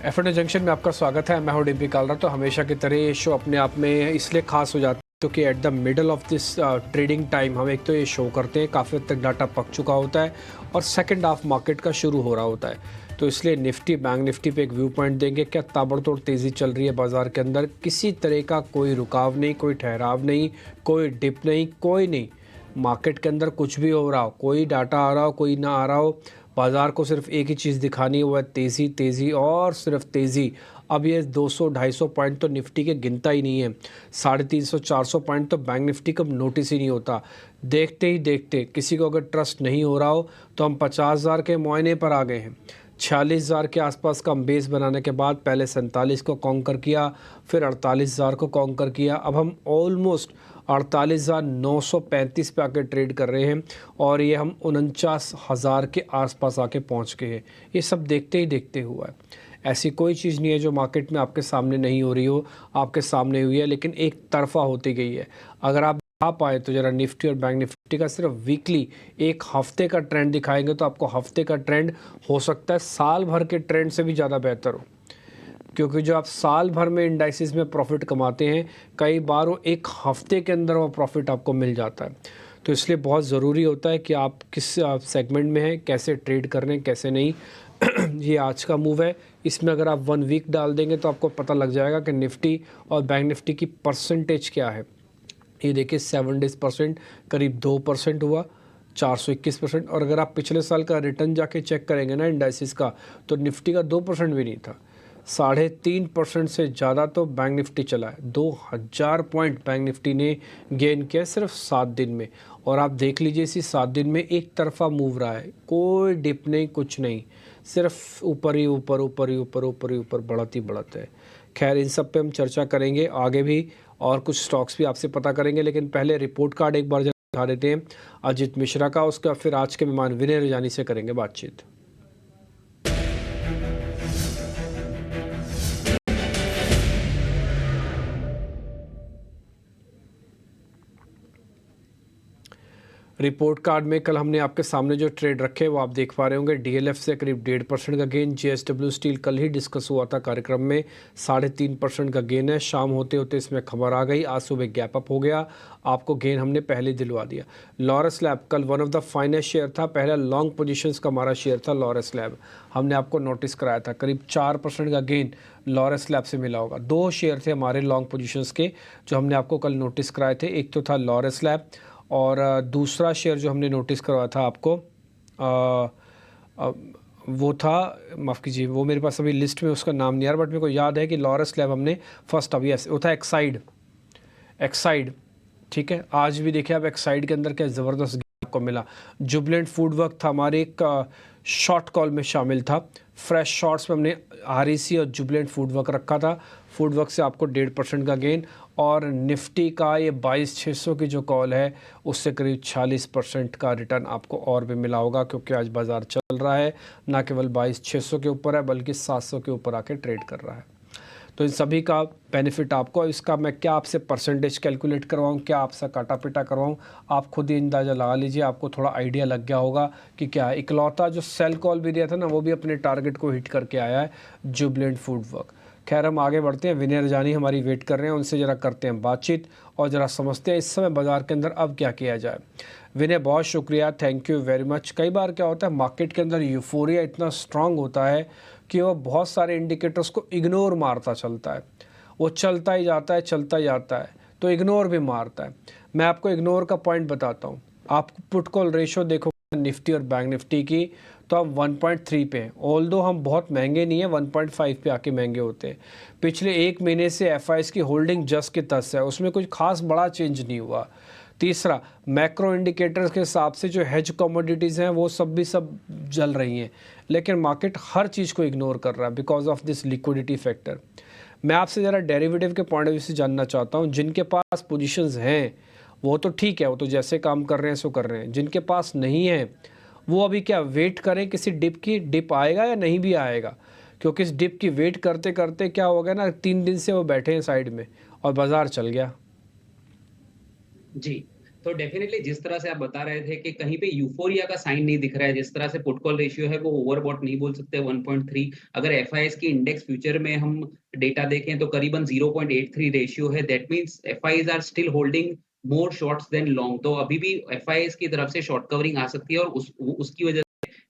F&O junction में आपका स्वागत है। मैं हूं डिम्पी कालरा। तो हमेशा की तरह ये शो अपने आप में इसलिए खास हो जाता है क्योंकि at the middle of this trading time हम एक तो ये शो करते हैं, काफ़ी हद तक डाटा पक चुका होता है और सेकंड हाफ मार्केट का शुरू हो रहा होता है। तो इसलिए निफ्टी, बैंक निफ्टी पे एक व्यू पॉइंट देंगे। क्या ताबड़तोड़ तेज़ी चल रही है बाज़ार के अंदर, किसी तरह का कोई रुकाव नहीं, कोई ठहराव नहीं, कोई डिप नहीं, कोई नहीं। मार्केट के अंदर कुछ भी हो रहा हो, कोई डाटा आ रहा हो, कोई ना आ रहा हो, बाज़ार को सिर्फ एक ही चीज़ दिखानी है, वो है तेज़ी, तेज़ी और सिर्फ तेज़ी। अब ये 200-250 पॉइंट तो निफ्टी के गिनता ही नहीं है, 350-400 पॉइंट तो बैंक निफ्टी कब नोटिस ही नहीं होता। देखते ही देखते किसी को अगर ट्रस्ट नहीं हो रहा हो तो हम 50,000 के मुआयने पर आ गए हैं। 46,000 के आसपास का हम बेस बनाने के बाद पहले 47 को कॉन्कर किया, फिर 48,000 को कॉन्कर किया। अब हम ऑलमोस्ट 48,935 पे आके ट्रेड कर रहे हैं और ये हम 49,000 के आसपास आके पहुंच गए हैं। ये सब देखते ही देखते हुआ है। ऐसी कोई चीज़ नहीं है जो मार्केट में आपके सामने नहीं हो रही हो, आपके सामने हुई है, लेकिन एक तरफा होती गई है। अगर आप पाए तो ज़रा निफ्टी और बैंक निफ्टी का सिर्फ वीकली एक हफ्ते का ट्रेंड दिखाएंगे तो आपको हफ्ते का ट्रेंड हो सकता है साल भर के ट्रेंड से भी ज़्यादा बेहतर हो, क्योंकि जो आप साल भर में इंडाइसिस में प्रॉफिट कमाते हैं, कई बार वो एक हफ्ते के अंदर वो प्रॉफिट आपको मिल जाता है। तो इसलिए बहुत ज़रूरी होता है कि आप किस सेगमेंट में हैं, कैसे ट्रेड कर रहे हैं, कैसे नहीं। ये आज का मूव है, इसमें अगर आप 1 वीक डाल देंगे तो आपको पता लग जाएगा कि निफ्टी और बैंक निफ्टी की परसेंटेज क्या है। ये देखिए 7 डेज परसेंट करीब 2% हुआ, 421%। और अगर आप पिछले साल का रिटर्न जाके चेक करेंगे ना इंडाइसिस का, तो निफ्टी का 2% भी नहीं था। 3.5% से ज़्यादा तो बैंक निफ्टी चला है। 2000 पॉइंट बैंक निफ्टी ने गेन किया सिर्फ 7 दिन में। और आप देख लीजिए इसी 7 दिन में एक तरफा मूव रहा है, कोई डिप नहीं, कुछ नहीं, सिर्फ ऊपर ही ऊपर, ऊपर ही ऊपर, ऊपर ही ऊपर, बढ़त ही बढ़त है। खैर, इन सब पे हम चर्चा करेंगे आगे भी और कुछ स्टॉक्स भी आपसे पता करेंगे, लेकिन पहले रिपोर्ट कार्ड एक बार दिखा देते हैं अजित मिश्रा का, उसका फिर आज के मेहमान विनय रजानी से करेंगे बातचीत। रिपोर्ट कार्ड में कल हमने आपके सामने जो ट्रेड रखे वो आप देख पा रहे होंगे। डीएलएफ से करीब 1.5% का गेन। जेएसडब्ल्यू स्टील कल ही डिस्कस हुआ था कार्यक्रम में, 3.5% का गेन है। शाम होते होते इसमें खबर आ गई, आज सुबह गैप अप हो गया, आपको गेन हमने पहले दिलवा दिया। लॉरस लैब कल one of the finest share था, पहला लॉन्ग पोजीशंस का हमारा शेयर था लॉरस लैब, हमने आपको नोटिस कराया था। करीब 4% का गेन लॉरस लैब से मिला होगा। 2 शेयर थे हमारे लॉन्ग पोजीशंस के जो हमने आपको कल नोटिस कराए थे, एक तो था लॉरस लैब और दूसरा शेयर जो हमने नोटिस करवाया था आपको वो था, माफ़ कीजिए, वो मेरे पास अभी लिस्ट में उसका नाम नहीं आ रहा, बट मेरे को याद है कि लॉरस लैब हमने फर्स्ट अभी वो था एक्साइड। ठीक है, आज भी देखिए आप एक्साइड के अंदर क्या ज़बरदस्त आपको मिला। जुबलेंट फूड वर्क था हमारे एक शॉर्ट कॉल में शामिल था। फ्रेश शॉर्ट्स में हमने आरईसी और जुबलेंट फूड वर्क रखा था। फूड वर्क से आपको 1.5% का गेन। और निफ्टी का ये 22,600 की जो कॉल है उससे करीब 46% का रिटर्न आपको और भी मिला होगा, क्योंकि आज बाज़ार चल रहा है ना केवल 22,600 के ऊपर है बल्कि 700 के ऊपर आके ट्रेड कर रहा है। तो इन सभी का बेनिफिट आपको, इसका मैं क्या आपसे परसेंटेज कैलकुलेट करवाऊँ, क्या आपसे काटा पिटा करवाऊँ, आप खुद ही अंदाज़ा लगा लीजिए। आपको थोड़ा आइडिया लग गया होगा कि क्या है। इकलौता जो सेल कॉल भी दिया था ना, वो भी अपने टारगेट को हिट करके आया है, जुबलेंट फूड वर्क। खैर, हम आगे बढ़ते हैं। विनय रजानी हमारी वेट कर रहे हैं, उनसे ज़रा करते हैं बातचीत और ज़रा समझते हैं इस समय बाज़ार के अंदर अब क्या किया जाए। विनय, बहुत शुक्रिया, थैंक यू वेरी मच। कई बार क्या होता है मार्केट के अंदर यूफोरिया इतना स्ट्रांग होता है कि वो बहुत सारे इंडिकेटर्स को इग्नोर मारता चलता है, वो चलता ही जाता है, चलता ही जाता है, तो इग्नोर भी मारता है। मैं आपको इग्नोर का पॉइंट बताता हूँ। आप पुट कॉल रेशो देखो निफ्टी और बैंक निफ्टी की, तो हम 1.3 पे हैं। ऑल्दो हम बहुत महंगे नहीं है, 1.5 पे आके महंगे होते हैं। पिछले 1 महीने से एफआईएस की होल्डिंग जस के तस है, उसमें कुछ खास बड़ा चेंज नहीं हुआ। तीसरा, मैक्रो इंडिकेटर्स के हिसाब से जो हेज कमोडिटीज़ हैं वो सब जल रही हैं, लेकिन मार्केट हर चीज़ को इग्नोर कर रहा है because of this liquidity factor. मैं आपसे ज़रा डेरिवेटिव के पॉइंट ऑफ व्यू से जानना चाहता हूँ। जिनके पास पोजीशंस हैं वो तो ठीक है, वो तो जैसे काम कर रहे हैं सो कर रहे हैं। जिनके पास नहीं है वो अभी क्या वेट करें किसी डिप की, डिप आएगा या नहीं भी आएगा, क्योंकि इस डिप की वेट करते करते क्या हो गया ना, 3 दिन से वो बैठे हैं साइड में और बाज़ार चल गया। जी, तो डेफिनेटली जिस तरह से आप बता रहे थे कि कहीं पे यूफोरिया का साइन नहीं दिख रहा है, जिस तरह से पुट कॉल रेशियो है वो ओवरबॉट नहीं बोल सकते 1.3। अगर एफआईआईस की इंडेक्स फ्यूचर में हम डेटा देखें तो करीबन 0.83 रेशियो है। That means FIIs are still holding more shorts than long. तो अभी भी एफआईआईस की तरफ से शॉर्ट कवरिंग आ सकती है और उसकी वजह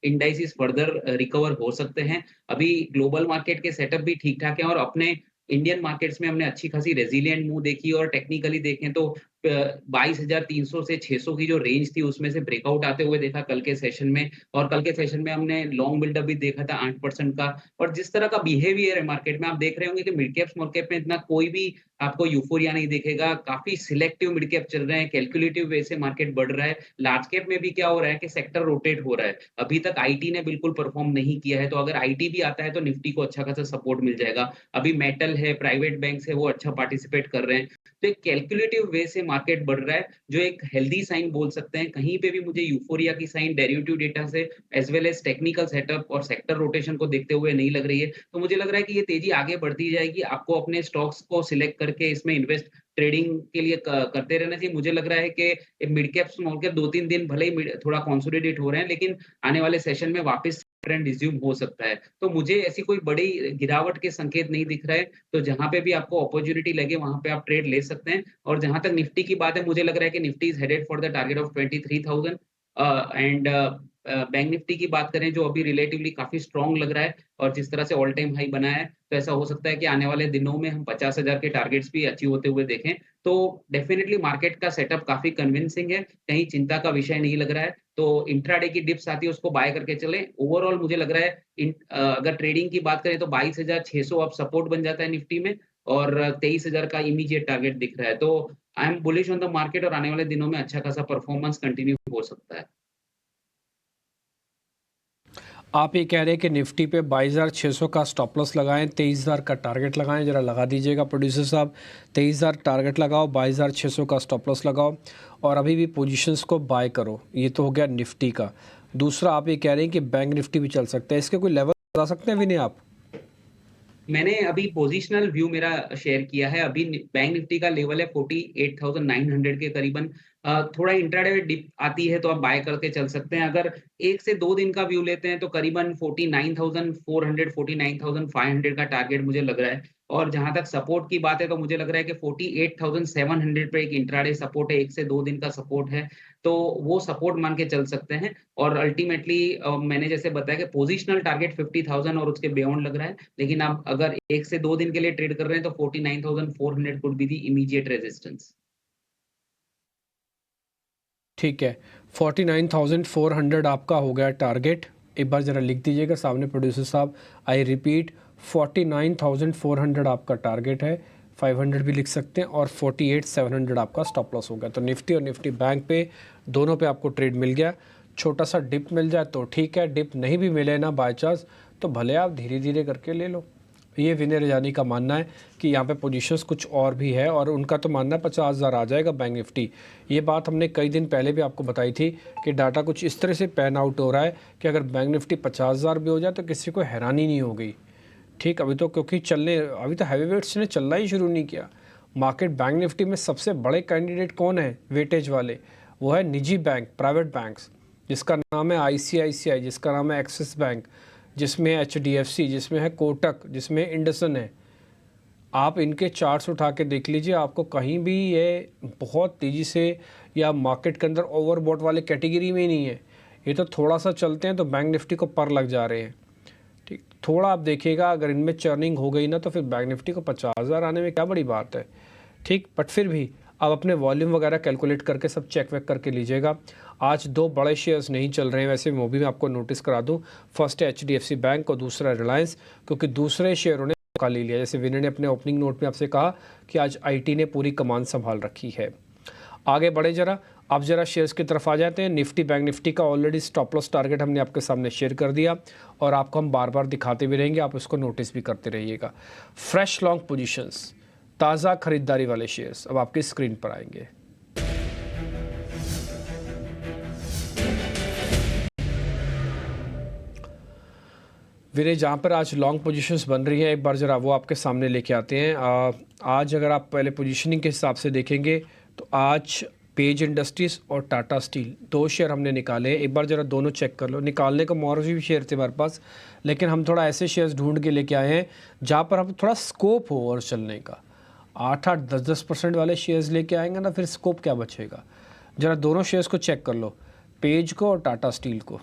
इंडाइसेस फर्दर रिकवर हो सकते हैं। अभी ग्लोबल मार्केट के सेटअप भी ठीक-ठाक हैं और अपने इंडियन मार्केट्स में हमने अच्छी खासी रेजिलिएंट मूव देखी और टेक्निकली देखें तो 22,300 से 600 की जो रेंज थी उसमें से ब्रेकआउट आते हुए देखा कल के सेशन में। और कल के सेशन में हमने लॉन्ग बिल्डअप भी देखा था 8% का। और जिस तरह का बिहेवियर है मार्केट में, आप देख रहे होंगे कि मिड कैप स्मॉल कैप में इतना कोई भी आपको यूफोरिया नहीं दिखेगा। काफ़ी सिलेक्टिव मिड कैप चल रहे हैं, कैलकुलेटिव वे से मार्केट बढ़ रहा है। लार्ज कैप में भी क्या हो रहा है कि सेक्टर रोटेट हो रहा है। अभी तक आईटी ने बिल्कुल परफॉर्म नहीं किया है, तो अगर आईटी भी आता है तो निफ्टी को अच्छा खासा सपोर्ट मिल जाएगा। अभी मेटल है, प्राइवेट बैंक्स है, वो अच्छा पार्टिसिपेट कर रहे हैं। तो एक कैलकुलेटिव वे से मार्केट बढ़ रहा है, जो एक हेल्दी साइन बोल सकते हैं। कहीं पे भी मुझे यूफोरिया की साइन डेरिवेटिव डेटा से as well as technical setup और सेक्टर रोटेशन को देखते हुए नहीं लग रही है। तो मुझे लग रहा है कि ये तेज़ी आगे बढ़ती जाएगी। आपको अपने स्टॉक्स को सिलेक्ट करके इसमें इन्वेस्ट ट्रेडिंग के लिए करते रहना चाहिए। मुझे लग रहा है कि मिड कैप, स्मॉल कैप 2-3 दिन भले ही थोड़ा कंसोलिडेट हो रहे हैं, लेकिन आने वाले सेशन में वापस ट्रेंड रिज़्यूम हो सकता है। तो मुझे ऐसी कोई बड़ी गिरावट के संकेत नहीं दिख रहे हैं। तो जहाँ पे भी आपको अपॉर्च्युनिटी लगे वहाँ पे आप ट्रेड ले सकते हैं। और जहाँ तक निफ्टी की बात है, मुझे लग रहा है कि Nifty is headed for the target of 23,000 and bank Nifty की बात करें जो अभी रिलेटिवली काफ़ी स्ट्रॉन्ग लग रहा है और जिस तरह से ऑल टाइम हाई बना है, तो ऐसा हो सकता है कि आने वाले दिनों में हम 50,000 के टारगेट्स भी अचीव होते हुए देखें। तो डेफिनिटली मार्केट का सेटअप काफ़ी कन्विंसिंग है, कहीं चिंता का विषय नहीं लग रहा है। तो इंट्राडे की डिप्स आती है उसको बाय करके चलें। ओवरऑल मुझे लग रहा है अगर ट्रेडिंग की बात करें तो 22,600 अब सपोर्ट बन जाता है निफ्टी में और 23,000 का इमीडिएट टारगेट दिख रहा है। तो I am bullish on the market और आने वाले दिनों में अच्छा खासा परफॉर्मेंस कंटिन्यू हो सकता है। आप ये कह रहे हैं कि निफ्टी पे 22,600 का स्टॉप लॉस लगाएं, 23,000 का टारगेट लगाएं। ज़रा लगा दीजिएगा प्रोड्यूसर साहब। 23,000 टारगेट लगाओ, 22,600 का स्टॉप लॉस लगाओ और अभी भी पोजीशंस को बाय करो। ये तो हो गया निफ्टी का। दूसरा आप ये कह रहे हैं कि बैंक निफ्टी भी चल सकता है। इसके कोई लेवल बता सकते हैं विनय आप? मैंने अभी पोजिशनल व्यू मेरा शेयर किया है। अभी बैंक निफ्टी का लेवल है 48,900 के करीबन। थोड़ा इंट्राडे डिप आती है तो आप बाय करके चल सकते हैं। अगर 1 से 2 दिन का व्यू लेते हैं तो करीबन 49,400 49,500 का टारगेट मुझे लग रहा है। और जहाँ तक सपोर्ट की बात है तो मुझे लग रहा है कि 48,700 पे एक इंट्राडे सपोर्ट है, 1 से 2 दिन का सपोर्ट है। तो वो सपोर्ट मान के चल सकते हैं। और अल्टीमेटली मैंने जैसे बताया कि पोजिशनल टारगेट 50,000 और उसके बियॉन्ड लग रहा है। लेकिन आप अगर 1 से 2 दिन के लिए ट्रेड कर रहे हैं तो 49,400 could be the immediate resistance. ठीक है, 49,400 आपका हो गया टारगेट। एक बार ज़रा लिख दीजिएगा सामने प्रोड्यूसर साहब। आई रिपीट, 49,400 आपका टारगेट है। 500 भी लिख सकते हैं और 48,700 आपका स्टॉप लॉस हो गया। तो निफ्टी और निफ्टी बैंक पे दोनों पे आपको ट्रेड मिल गया। छोटा सा डिप मिल जाए तो ठीक है, डिप नहीं भी मिले ना बाय चांस तो भले आप धीरे धीरे करके ले लो। ये विनय रजानी का मानना है कि यहाँ पे पोजीशंस कुछ और भी है और उनका तो मानना है 50,000 आ जाएगा बैंक निफ्टी। ये बात हमने कई दिन पहले भी आपको बताई थी कि डाटा कुछ इस तरह से पैन आउट हो रहा है कि अगर बैंक निफ्टी 50,000 भी हो जाए तो किसी को हैरानी नहीं हो गई। ठीक, अभी तो क्योंकि अभी तो हैवी वेट्स ने चलना ही शुरू नहीं किया। मार्केट बैंक निफ्टी में सबसे बड़े कैंडिडेट कौन है वेटेज वाले? वो है निजी बैंक, प्राइवेट बैंक्स, जिसका नाम है ICICI, जिसका नाम है एक्सिस बैंक, जिसमें HDFC, जिसमें है कोटक, जिसमें इंडसन है। आप इनके चार्ट्स उठा के देख लीजिए, आपको कहीं भी ये बहुत तेज़ी से या मार्केट के अंदर ओवरबॉट वाले कैटेगरी में ही नहीं है। ये तो थोड़ा सा चलते हैं तो बैंक निफ्टी को पर लग जा रहे हैं। ठीक, थोड़ा आप देखिएगा, अगर इनमें चर्निंग हो गई ना तो फिर बैंक निफ्टी को 50,000 आने में क्या बड़ी बात है। ठीक, बट फिर भी आप अपने वॉल्यूम वगैरह कैलकुलेट करके सब चेक वेक करके लीजिएगा। आज 2 बड़े शेयर्स नहीं चल रहे हैं, वैसे वो भी मैं आपको नोटिस करा दूं। फर्स्ट है HDFC बैंक और दूसरा रिलायंस, क्योंकि दूसरे शेयरों ने मौका ले लिया। जैसे विनय ने अपने ओपनिंग नोट में आपसे कहा कि आज IT ने पूरी कमान संभाल रखी है। आगे बढ़े जरा, अब जरा शेयर्स की तरफ आ जाते हैं। निफ्टी बैंक निफ्टी का ऑलरेडी स्टॉप लॉस टारगेट हमने आपके सामने शेयर कर दिया और आपको हम बार बार दिखाते भी रहेंगे, आप उसको नोटिस भी करते रहिएगा। फ्रेश लॉन्ग पोजीशंस, ताज़ा खरीदारी वाले शेयर्स अब आपकी स्क्रीन पर आएंगे। विनय, जहाँ पर आज लॉन्ग पोजीशंस बन रही हैं एक बार ज़रा वो आपके सामने लेके आते हैं। आज अगर आप पहले पोजीशनिंग के हिसाब से देखेंगे तो आज पेज इंडस्ट्रीज़ और टाटा स्टील, 2 शेयर हमने निकाले हैं। एक बार ज़रा दोनों चेक कर लो। निकालने का और भी शेयर थे हमारे पास, लेकिन हम थोड़ा ऐसे शेयर्स ढूंढ के लेके आए हैं जहाँ पर हम थोड़ा स्कोप हो और चलने का। 8-8, 10-10% वाले शेयर्स लेके आएंगे ना, फिर स्कोप क्या बचेगा। ज़रा दोनों शेयर्स को चेक कर लो, पेज को और टाटा स्टील को।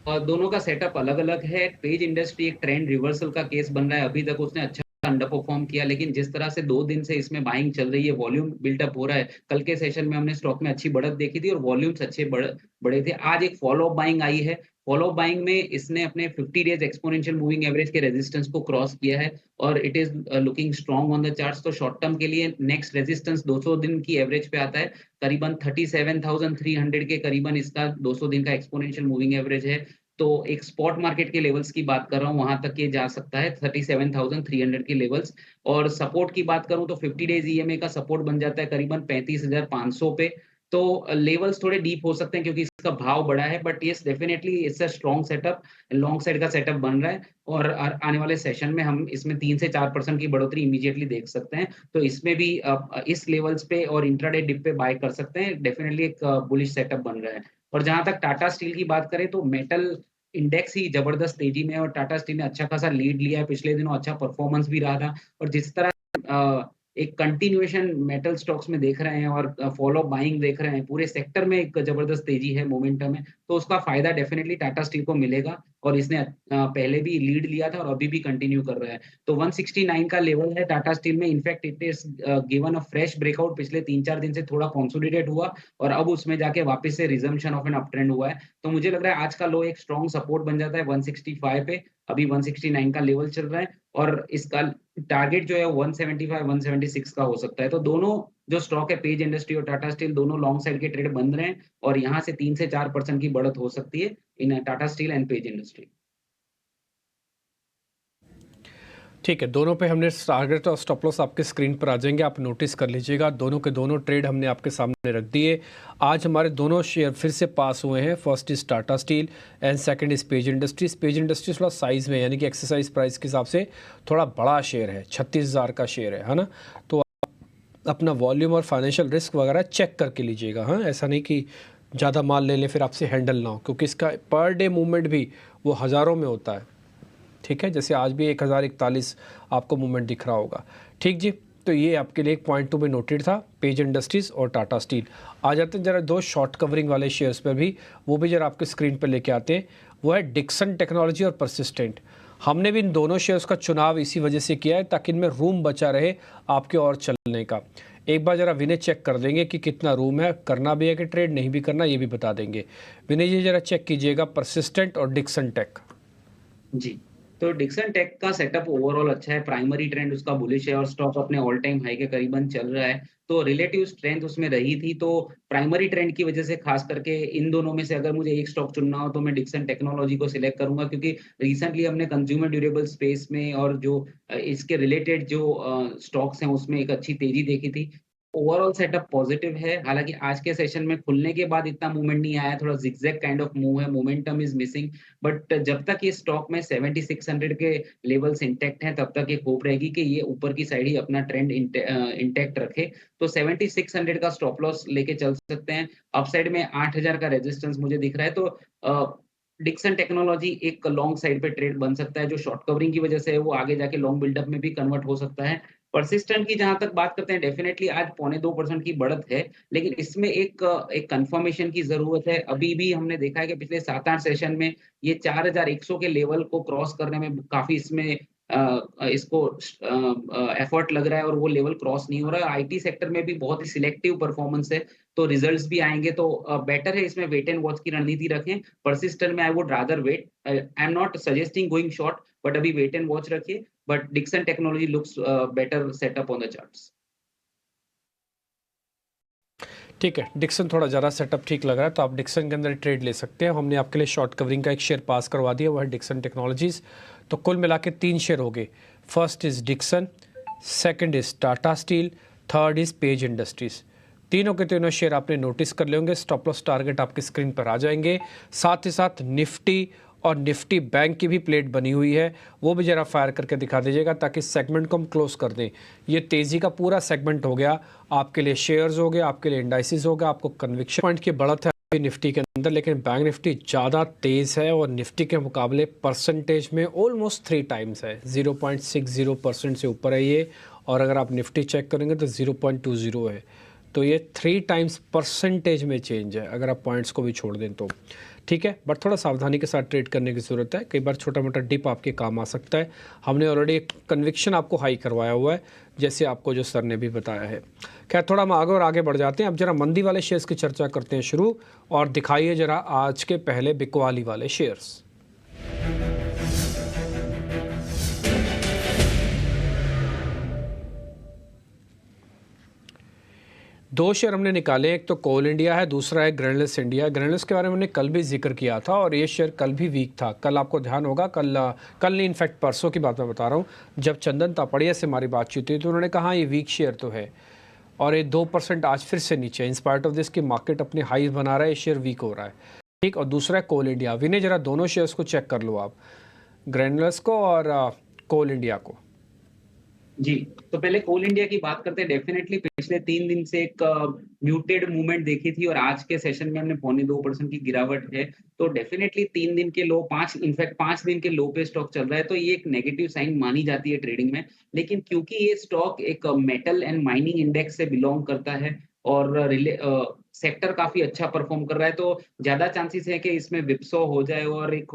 और दोनों का सेटअप अलग-अलग है। पेज इंडस्ट्री एक ट्रेंड रिवर्सल का केस बन रहा है। अभी तक उसने अच्छा अंडर परफॉर्म किया, लेकिन जिस तरह से 2 दिन से इसमें बाइंग चल रही है, वॉल्यूम बिल्डअप हो रहा है। कल के सेशन में हमने स्टॉक में अच्छी बढ़त देखी थी और वॉल्यूम्स अच्छे बढ़े थे। आज एक फॉलो अप बाइंग आई है। फॉलो अप बाइंग में इसने अपने 50 डेज एक्सपोनेंशियल मूविंग एवरेज के रेजिस्टेंस को क्रॉस किया है और it is looking strong on the charts. तो शॉर्ट टर्म के लिए नेक्स्ट रेजिस्टेंस 200 दिन की एवरेज पे आता है, करीबन 37,300 के करीबन इसका 200 दिन का एक्सपोनेंशियल मूविंग एवरेज है। तो एक स्पॉट मार्केट के लेवल्स की बात कर रहा हूँ, वहां तक ये जा सकता है 37,300 के लेवल्स। और सपोर्ट की बात करूँ तो 50 डेज ईएमए का सपोर्ट बन जाता है करीबन 35,500 पे। तो लेवल्स थोड़े डीप हो सकते हैं क्योंकि इसका भाव बड़ा है, but yes definitely it's a strong setup, long side का सेटअप बन रहा है। और आने वाले सेशन में हम इसमें 3 से 4% की बढ़ोतरी इमीडिएटली देख सकते हैं। तो इसमें भी इस लेवल्स पे और इंट्राडे डिप पे बाय कर सकते हैं। डेफिनेटली एक बुलिश सेटअप बन रहा है। और जहां तक टाटा स्टील की बात करें तो मेटल इंडेक्स ही जबरदस्त तेजी में है और टाटा स्टील ने अच्छा खासा लीड लिया है। पिछले दिनों अच्छा परफॉर्मेंस भी रहा था और जिस तरह एक कंटिन्यूएशन मेटल स्टॉक्स में देख रहे हैं और फॉलो बाइंग देख रहे हैं, पूरे सेक्टर में एक जबरदस्त तेजी है, मोमेंटम है, तो उसका फायदा डेफिनेटली टाटा स्टील को मिलेगा। और इसने पहले भी लीड लिया था और अभी भी कंटिन्यू कर रहा है। तो 169 का लेवल है टाटा स्टील में। In fact it is given a fresh breakout, पिछले 3-4 दिन से थोड़ा कंसोलिडेट हुआ और अब उसमें जाके वापस से resumption of an uptrend हुआ है। तो मुझे लग रहा है आज का लो एक स्ट्रॉन्ग सपोर्ट बन जाता है 165 पे। अभी 169 का लेवल चल रहा है और इसका टारगेट जो है 175 176 का हो सकता है। तो दोनों जो स्टॉक है, पेज इंडस्ट्री और टाटा स्टील, दोनों लॉन्ग साइड के ट्रेड बन रहे हैं और यहाँ से 3 से 4% की बढ़त हो सकती है इन Tata Steel and Page Industry. ठीक है, दोनों पे हमने टारगेट और स्टॉप लॉस आपके स्क्रीन पर आ जाएंगे, आप नोटिस कर लीजिएगा। दोनों के दोनों ट्रेड हमने आपके सामने रख दिए। आज हमारे दोनों शेयर फिर से पास हुए हैं। First is Tata Steel and second is page industries. Page industries थोड़ा साइज़ में, यानी कि एक्सरसाइज प्राइस के हिसाब से थोड़ा बड़ा शेयर है, 36,000 का शेयर है ना। तो आप अपना वॉल्यूम और फाइनेंशियल रिस्क वगैरह चेक करके लीजिएगा। हाँ, ऐसा नहीं कि ज़्यादा माल ले लें फिर आपसे हैंडल ना हो, क्योंकि इसका पर डे मूवमेंट भी वो हज़ारों में होता है। ठीक है, जैसे आज भी 1041 आपको मूवमेंट दिख रहा होगा। ठीक जी, तो ये आपके लिए एक पॉइंट टू बी नोटेड था, पेज इंडस्ट्रीज़ और टाटा स्टील। आ जाते हैं जरा दो शॉर्ट कवरिंग वाले शेयर्स पर भी, वो भी जरा आपके स्क्रीन पर लेके आते हैं। वो है डिक्सन टेक्नोलॉजी और परसिस्टेंट। हमने भी इन दोनों शेयर्स का चुनाव इसी वजह से किया है ताकि इनमें रूम बचा रहे आपके और चलने का। एक बार जरा विनय चेक कर देंगे कि कितना रूम है, करना भी है कि ट्रेड नहीं भी करना, ये भी बता देंगे। विनय जी जरा चेक कीजिएगा परसिस्टेंट और डिक्सन टेक। जी, तो डिक्सन टेक का सेटअप ओवरऑल अच्छा है। प्राइमरी ट्रेंड उसका बुलिश है और स्टॉक अपने ऑल टाइम हाई के करीबन चल रहा है। तो रिलेटिव स्ट्रेंथ उसमें रही थी। तो प्राइमरी ट्रेंड की वजह से खास करके इन दोनों में से अगर मुझे एक स्टॉक चुनना हो तो मैं डिक्सन टेक्नोलॉजी को सिलेक्ट करूंगा, क्योंकि रिसेंटली हमने कंज्यूमर ड्यूरेबल स्पेस में और जो इसके रिलेटेड जो स्टॉक्स हैं उसमें एक अच्छी तेजी देखी थी। ओवरऑल सेटअप पॉजिटिव है। हालांकि आज के सेशन में खुलने के बाद इतना मूवमेंट नहीं आया, थोड़ा जिगजैग काइंड ऑफ मूव है, मोमेंटम इज मिसिंग। बट जब तक ये स्टॉक में 7600 के लेवल्स इंटैक्ट हैं तब तक एक होप रहेगी कि ये ऊपर की साइड ही अपना ट्रेंड इंटैक्ट रखे। तो 7600 का स्टॉप लॉस लेके चल सकते हैं। अपसाइड में 8000 का रेजिस्टेंस मुझे दिख रहा है। तो डिक्सन टेक्नोलॉजी एक लॉन्ग साइड पे ट्रेड बन सकता है, जो शॉर्ट कवरिंग की वजह से है वो आगे जाके लॉन्ग बिल्डअप में भी कन्वर्ट हो सकता है। परसिस्टेंट की जहां तक बात करते हैं, डेफिनेटली आज 0.25% की बढ़त है, लेकिन इसमें एक कंफर्मेशन की जरूरत है। अभी भी हमने देखा है कि पिछले 7-8 सेशन में ये 4100 के लेवल को क्रॉस करने में काफी इसमें इसको एफर्ट लग रहा है और वो लेवल क्रॉस नहीं हो रहा है। आईटी सेक्टर में भी बहुत ही सिलेक्टिव परफॉर्मेंस है, तो रिजल्ट्स भी आएंगे। तो बेटर है इसमें वेट एंड वॉच की रणनीति रखें। परसिस्टेंट में I would rather wait. I am not suggesting going short, but अभी वेट एंड वॉच रखिए। But Dixon technology looks better setup on the charts. ठीक है, डिक्सन थोड़ा ज़्यादा सेटअप ठीक लग रहा है, तो आप डिक्सन के अंदर ट्रेड ले सकते हैं। हमने आपके लिए शॉर्ट कवरिंग का एक शेयर पास करवा दिया, वो है डिक्सन टेक्नोलॉजीज़। तो कुल मिला के 3 शेयर हो गए। First is Dixon, second is Tata steel, third is Page Industries. तीनों के तीनों शेयर आपने नोटिस कर लेंगे। स्टॉप लॉस टारगेट आपके स्क्रीन पर आ जाएंगे। साथ ही साथ निफ्टी और निफ्टी बैंक की भी प्लेट बनी हुई है, वो भी ज़रा फायर करके दिखा दीजिएगा ताकि सेगमेंट को हम क्लोज कर दें। ये तेज़ी का पूरा सेगमेंट हो गया, आपके लिए शेयर्स हो गए, आपके लिए इंडाइसिस हो गया, आपको कन्विक्शन पॉइंट की बढ़त है निफ्टी के अंदर, लेकिन बैंक निफ्टी ज़्यादा तेज़ है और निफ्टी के मुकाबले परसेंटेज में ऑलमोस्ट 3 टाइम्स है, 0.60% से ऊपर है ये। और अगर आप निफ्टी चेक करेंगे तो 0.20 है, तो ये 3 टाइम्स परसेंटेज में चेंज है अगर आप पॉइंट्स को भी छोड़ दें तो। ठीक है, बट थोड़ा सावधानी के साथ ट्रेड करने की ज़रूरत है, कई बार छोटा मोटा डिप आपके काम आ सकता है। हमने ऑलरेडी एक कन्विक्शन आपको हाई करवाया हुआ है, जैसे आपको जो सर ने भी बताया है। खैर, थोड़ा हम आगे और आगे बढ़ जाते हैं। अब जरा मंदी वाले शेयर्स की चर्चा करते हैं शुरू, और दिखाइए जरा आज के पहले बिकवाली वाले शेयर्स। दो शेयर हमने निकाले, एक तो कोल इंडिया है, दूसरा है ग्रैन्युलस इंडिया। ग्रैन्युलस के बारे में हमने कल भी जिक्र किया था और ये शेयर कल भी वीक था। कल आपको ध्यान होगा, कल नहीं, इनफैक्ट परसों की बात मैं बता रहा हूँ, जब चंदन तापड़िया से हमारी बातचीत हुई तो उन्होंने कहा ये वीक शेयर तो है, और ये 2% आज फिर से नीचे, इन स्पाइट ऑफ दिस की मार्केट अपने हाई बना रहा है, ये शेयर वीक हो रहा है। ठीक, और दूसरा है कोल इंडिया। विनय, जरा दोनों शेयर्स को चेक कर लो आप, ग्रैन्युलस को और कोल इंडिया को। जी, तो पहले कोल इंडिया की बात करते हैं। डेफिनेटली पिछले 3 दिन से एक म्यूटेड मूवमेंट देखी थी और आज के सेशन में हमने 0.25% की गिरावट है। तो डेफिनेटली 3 दिन के लो, 5 इनफैक्ट 5 दिन के लो पे स्टॉक चल रहा है, तो ये एक नेगेटिव साइन मानी जाती है ट्रेडिंग में। लेकिन क्योंकि ये स्टॉक एक मेटल एंड माइनिंग इंडेक्स से बिलॉन्ग करता है और सेक्टर काफ़ी अच्छा परफ़ॉर्म कर रहा है, तो ज़्यादा चांसेस है कि इसमें विप्सो हो जाए और एक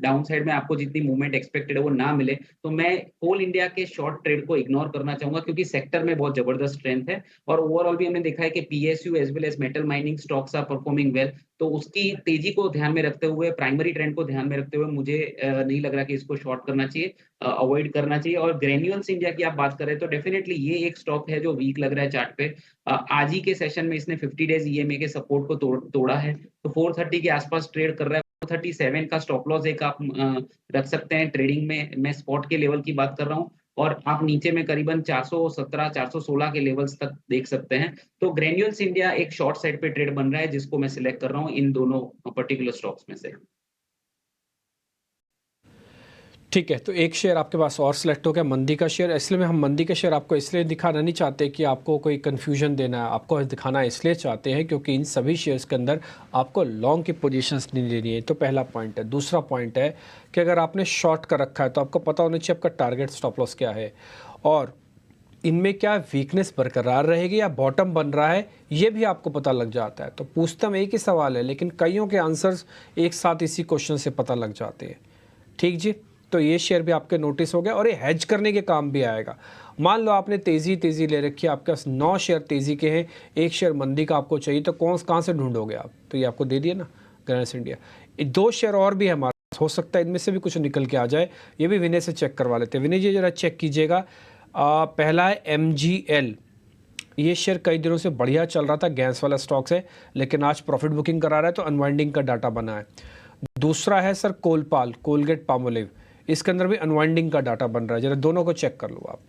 डाउन साइड में आपको जितनी मूवमेंट एक्सपेक्टेड है वो ना मिले। तो मैं कोल इंडिया के शॉर्ट ट्रेड को इग्नोर करना चाहूँगा क्योंकि सेक्टर में बहुत ज़बरदस्त स्ट्रेंथ है और ओवरऑल भी हमने देखा है कि PSU as well as metal mining stocks are performing well. तो उसकी तेज़ी को ध्यान में रखते हुए, प्राइमरी ट्रेंड को ध्यान में रखते हुए मुझे नहीं लग रहा कि इसको शॉर्ट करना चाहिए, अवॉइड करना चाहिए। और ग्रैन्युल्स इंडिया की आप बात करें तो डेफिनिटली ये एक स्टॉक है जो वीक लग रहा है चार्ट पे। आज ही के सेशन में इसने 50 डेज़ ईएमए के सपोर्ट को तोड़ा है, तो 430 के आसपास ट्रेड कर रहा है। 437 का स्टॉप लॉस एक आप रख सकते हैं ट्रेडिंग में, मैं स्पॉट के लेवल की बात कर रहा हूँ। और आप नीचे में करीबन 417, 416 के लेवल्स तक देख सकते हैं। तो ग्रैन्युल्स इंडिया एक शॉर्ट साइड पे ट्रेड बन रहा है जिसको मैं सिलेक्ट कर रहा हूँ इन दोनों पर्टिकुलर स्टॉक्स में से। ठीक है, तो एक शेयर आपके पास और सिलेक्ट हो गया, मंदी का शेयर। इसलिए में हम मंदी के शेयर आपको इसलिए दिखाना नहीं चाहते कि आपको कोई कन्फ्यूजन देना है, आपको दिखाना इसलिए चाहते हैं क्योंकि इन सभी शेयर्स के अंदर आपको लॉन्ग की पोजीशंस नहीं लेनी है। तो पहला पॉइंट है। दूसरा पॉइंट है कि अगर आपने शॉर्ट कर रखा है तो आपको पता होना चाहिए आपका टारगेट स्टॉप लॉस क्या है और इनमें क्या वीकनेस बरकरार रहेगी या बॉटम बन रहा है, ये भी आपको पता लग जाता है। तो पूछता हम एक ही सवाल है, लेकिन कईयों के आंसर्स एक साथ इसी क्वेश्चन से पता लग जाते हैं। ठीक जी, तो ये शेयर भी आपके नोटिस हो गया और ये हेज करने के काम भी आएगा। मान लो आपने तेज़ी ले रखी है, आपके पास 9 शेयर तेज़ी के हैं, एक शेयर मंदी का आपको चाहिए, तो कहाँ से ढूंढोगे आप? तो ये आपको दे दिया ना, ग्रैन्युलस इंडिया। 2 शेयर और भी है हमारे पास, हो सकता है इनमें से भी कुछ निकल के आ जाए, ये भी विनय से चेक करवा लेते हैं। विनय जी जरा चेक कीजिएगा। पहला है MGL। ये शेयर कई दिनों से बढ़िया चल रहा था, गैस वाला स्टॉक्स है, लेकिन आज प्रॉफिट बुकिंग करा रहा है, तो अनवाइंडिंग का डाटा बना है। दूसरा है सर कोलपाल, कोलगेट पामोलिव, इसके अंदर भी अनवाइंडिंग का डाटा बन रहा है, जरा दोनों को चेक कर लो आप।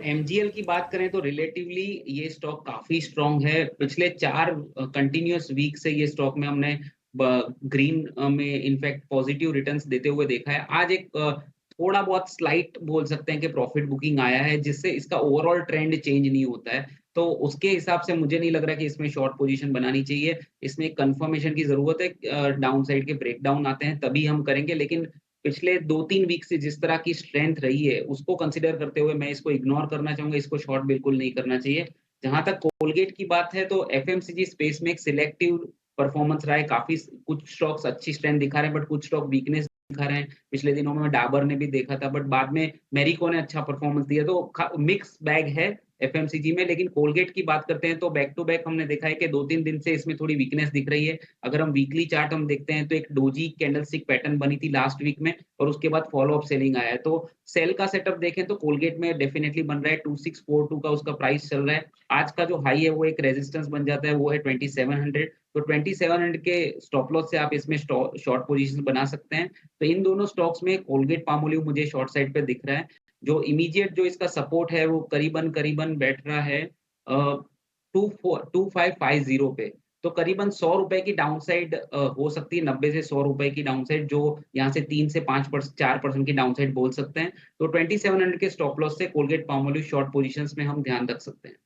एमजीएल की बात करें तो रिलेटिवली ये स्टॉक काफी स्ट्रांग है। पिछले 4 कंटिन्यूअस वीक से ये स्टॉक में हमने ग्रीन में इनफैक्ट पॉजिटिव रिटर्न्स देते हुए देखा है। आज एक थोड़ा बहुत स्लाइट बोल सकते हैं कि प्रॉफिट बुकिंग आया है जिससे इसका ओवरऑल ट्रेंड चेंज नहीं होता है। तो उसके हिसाब से मुझे नहीं लग रहा कि इसमें शॉर्ट पोजीशन बनानी चाहिए। इसमें कंफर्मेशन की जरूरत है, डाउन साइड के ब्रेकडाउन आते हैं तभी हम करेंगे। लेकिन पिछले 2-3 वीक से जिस तरह की स्ट्रेंथ रही है, उसको कंसीडर करते हुए मैं इसको इग्नोर करना चाहूँगा, इसको शॉर्ट बिल्कुल नहीं करना चाहिए। जहाँ तक कोलगेट की बात है तो एफएमसीजी स्पेस में एक सिलेक्टिव परफॉर्मेंस रहा है, काफ़ी कुछ स्टॉक्स अच्छी स्ट्रेंथ दिखा रहे हैं, बट कुछ स्टॉक वीकनेस दिखा रहे हैं। पिछले दिनों में डाबर ने भी देखा था, बट बाद में मैरिको ने अच्छा परफॉर्मेंस दिया, तो मिक्स बैग है एफएमसीजी में। लेकिन कोलगेट की बात करते हैं तो बैक टू बैक हमने देखा है कि 2-3 दिन से इसमें थोड़ी वीकनेस दिख रही है। अगर हम वीकली चार्ट हम देखते हैं तो एक डोजी कैंडलस्टिक पैटर्न बनी थी लास्ट वीक में और उसके बाद फॉलो अप सेलिंग आया है। तो सेल का सेटअप देखें तो कोलगेट में डेफिनिटली बन रहा है, 2642 का उसका प्राइस चल रहा है। आज का जो हाई है वो एक रेजिस्टेंस बन जाता है, वो है 2700। तो 2700 के स्टॉप लॉस से आप इसमें शॉर्ट पोजीशन बना सकते हैं। तो इन दोनों स्टॉक्स में कोलगेट पामोलिव मुझे शॉर्ट साइड पे दिख रहा है। जो इमीडिएट जो इसका सपोर्ट है वो करीबन बैठ रहा है 2550 पे। तो करीबन 100 रुपए की डाउनसाइड हो सकती है, 90 से 100 रुपए की डाउनसाइड, जो यहाँ से 3 से 5% 4% की डाउनसाइड बोल सकते हैं। तो 2700 के स्टॉप लॉस से कोलगेट पाल्मोलिव शॉर्ट पोजीशंस में हम ध्यान रख सकते हैं।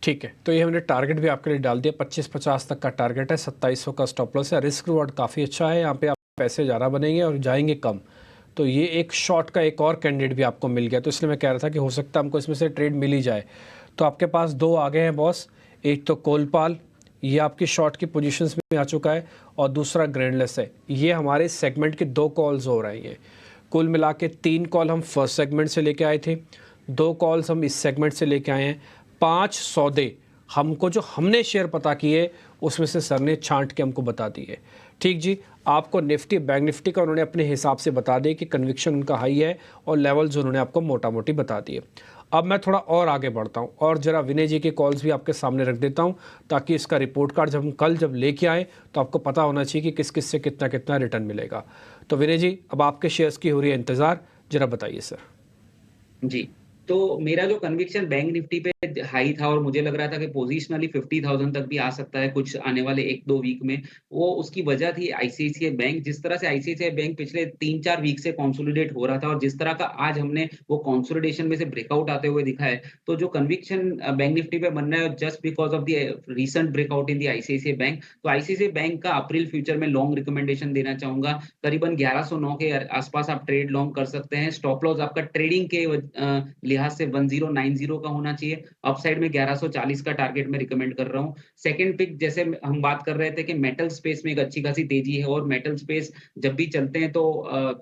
ठीक है, तो ये हमने टारगेट भी आपके लिए डाल दिया, 25-50 तक का टारगेट है, 2700 का स्टॉप लॉस है। रिस्क रिवॉर्ड काफ़ी अच्छा है, यहाँ पे आप पैसे ज़्यादा बनेंगे और जाएंगे कम। तो ये एक शॉर्ट का एक और कैंडिडेट भी आपको मिल गया, तो इसलिए मैं कह रहा था कि हो सकता है हमको इसमें से ट्रेड मिल ही जाए। तो आपके पास दो आ गए हैं बॉस, एक तो कोलपाल, ये आपकी शॉर्ट की पोजीशंस में आ चुका है, और दूसरा ग्रैंडलेस है। ये हमारे सेगमेंट की 2 कॉल्स हो रही हैं। कुल मिला के 3 कॉल हम फर्स्ट सेगमेंट से लेके आए थे, 2 कॉल्स हम इस सेगमेंट से लेके आए हैं, 5 सौदे हमको जो हमने शेयर पता किए उसमें से सर ने छांट के हमको बता दिए। ठीक जी, आपको निफ्टी बैंक निफ्टी का उन्होंने अपने हिसाब से बता दिए कि कन्विक्शन उनका हाई है, और लेवल्स उन्होंने आपको मोटा मोटी बता दिए। अब मैं थोड़ा और आगे बढ़ता हूँ और जरा विनय जी के कॉल्स भी आपके सामने रख देता हूँ, ताकि इसका रिपोर्ट कार्ड जब हम कल जब लेके आए तो आपको पता होना चाहिए कि किस किस से कितना कितना रिटर्न मिलेगा। तो विनय जी, अब आपके शेयर्स की हो रही है इंतज़ार, जरा बताइए सर। जी, तो मेरा जो कन्विक्शन बैंक निफ्टी पे हाई था और मुझे लग रहा था कि पोजिशनली 50,000 तक भी आ सकता है कुछ आने वाले 1-2 वीक में, वो उसकी वजह थी आईसीआईसीआई बैंक। जिस तरह से आईसीआईसीआई बैंक पिछले 3-4 वीक से कंसोलिडेट हो रहा था और जिस तरह का आज हमने वो कंसोलिडेशन में से ब्रेकआउट आते हुए दिखा है, तो जो कन्विक्शन बैंक निफ्टी पे बन रहा है just because of the recent breakout in the ICICI bank. तो आईसीआईसीआई बैंक का अप्रैल फ्यूचर में लॉन्ग रिकमेंडेशन देना चाहूँगा। करीबन 1109 के आस-पास आप ट्रेड लॉन्ग कर सकते हैं। स्टॉप लॉस आपका ट्रेडिंग के लिहाज से 1090 का होना चाहिए। अपसाइड में 1140 का टारगेट मैं रिकमेंड कर रहा हूँ। सेकंड पिक, जैसे हम बात कर रहे थे कि मेटल स्पेस में एक अच्छी खासी तेजी है, और मेटल स्पेस जब भी चलते हैं तो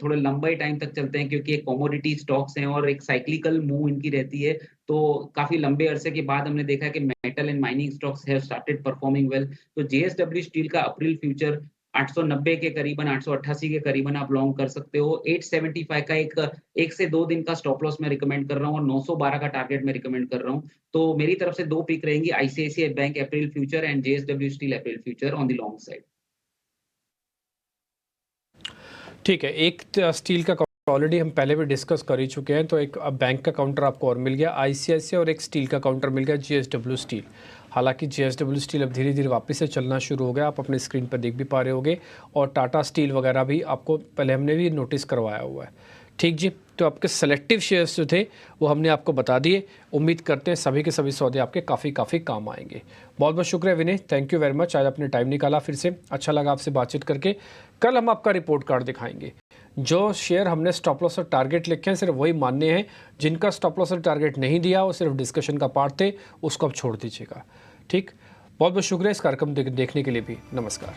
थोड़े लंबे टाइम तक चलते हैं, क्योंकि ये कमोडिटी स्टॉक्स हैं और एक साइक्लिकल मूव इनकी रहती है। तो काफ़ी लंबे अरसे के बाद हमने देखा है कि metal and mining stocks have started performing well. तो जेएसडब्ल्यू स्टील का अप्रैल फ्यूचर 890 के करीबन, 888 के करीबन आप लॉन्ग कर सकते हो। 875 का एक 1 से 2 दिन का स्टॉप लॉस मैं रिकमेंड कर रहा हूँ, और 912 का टारगेट मैं रिकमेंड कर रहा हूँ। तो मेरी तरफ से 2 पिक रहेंगी, ICICI bank April future and JSW steel April future on the long side. ठीक है, एक स्टील का ऑलरेडी हम पहले भी डिस्कस कर ही चुके हैं, तो एक अब बैंक का काउंटर आपको और मिल गया आईसीआईसीआई, और एक स्टील का काउंटर मिल गया जेएसडब्ल्यू स्टील। हालांकि जेएसडब्ल्यू स्टील अब धीरे धीरे वापस से चलना शुरू हो गया, आप अपने स्क्रीन पर देख भी पा रहे होगे, और टाटा स्टील वगैरह भी आपको पहले हमने भी नोटिस करवाया हुआ है। ठीक जी, तो आपके सेलेक्टिव शेयर्स जो थे वो हमने आपको बता दिए। उम्मीद करते हैं सभी के सभी सौदे आपके काफ़ी काम आएंगे। बहुत बहुत शुक्रिया विनय, थैंक यू वेरी मच, आज आपने टाइम निकाला, फिर से अच्छा लगा आपसे बातचीत करके। कल हम आपका रिपोर्ट कार्ड दिखाएंगे। जो शेयर हमने स्टॉप लॉस और टारगेट लिखे हैं सिर्फ वही मान्य हैं, जिनका स्टॉप लॉस और टारगेट नहीं दिया वो सिर्फ डिस्कशन का पार्ट थे, उसको आप छोड़ दीजिएगा। ठीक, बहुत बहुत शुक्रिया इस कार्यक्रम देखने के लिए भी। नमस्कार।